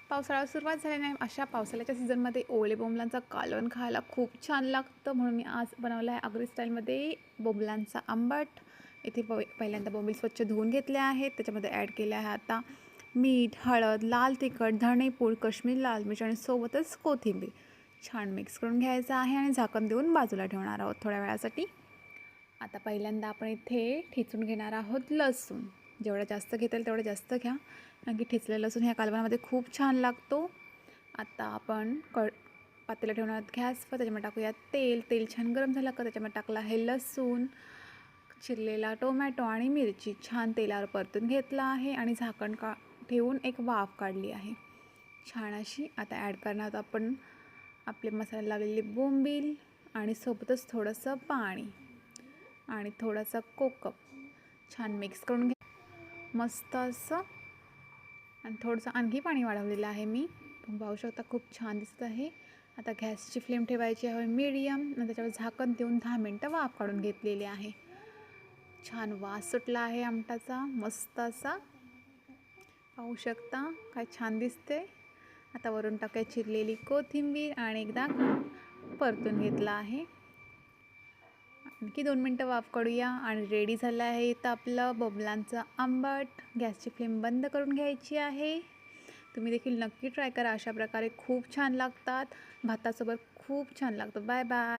पावसाळा सुरुवात झाली नाही, अशा पावसाळ्याच्या सीझनमध्ये ओले बोंबलांचं कालवण खायला खूप छान लागतं. म्हणून मी आज बनवलं आहे आगरी स्टाईलमध्ये बोंबलांचा आंबट. इथे पहिल्यांदा बोंबील स्वच्छ धुवून घेतले आहेत. त्याच्यामध्ये ॲड केले आहे आता मीठ, हळद, लाल तिखट, धणेपूड, काश्मीरी लाल मिरच आणि सोबतच कोथिंबीर. छान मिक्स करून घ्यायचं आहे आणि झाकण देऊन बाजूला ठेवणार आहोत थोड्या वेळासाठी. आता पहिल्यांदा आपण इथे ठेचून घेणार आहोत लसूण. जेवढं जास्त घेता येईल तेवढं जास्त घ्या, कारण की ठेचलेलं लसूण ह्या कालवणामध्ये खूप छान लागतो. आता आपण पातेलं ठेवणार आहोत गॅसवर. त्याच्यामध्ये टाकूया तेल छान गरम झालं का त्याच्यामध्ये टाकला आहे लसूण, चिरलेला टोमॅटो आणि मिरची छान तेलावर परतून घेतला आहे आणि झाकण ठेवून एक वाफ काढली आहे छान अशी. आता ॲड करणार आहोत आपण आपले मसाले लावलेले बोंबील आणि सोबतच थोडंसं पाणी आणि थोडासा कोकम. छान मिक्स करून घ्या मस्त असं. आणि थोडंसं आणखी पाणी वाढवलेलं आहे मी, पाहू शकता खूप छान दिसत आहे. आता गॅसची फ्लेम ठेवायची आहे मीडियम आणि त्याच्यावर झाकण देऊन 10 मिनटं वाफ काढून घेतलेली आहे. छान वास सुटला आहे आमटाचा मस्त असा, पाहू शकता काय छान दिसते. आता वरून टाकायची चिरलेली कोथिंबीर आणि एकदा परतून घेतला आहे. आणखी 2 मिनटं वाफ काढूया आणि रेडी झालं आहे इथं आपलं बोंबलांचं आंबट. गॅसची फ्लेम बंद करून घ्यायची आहे. तुम्ही देखील नक्की ट्राय करा, अशा प्रकारे खूप छान लागतात. भातासोबत खूप छान लागतं. Bye bye.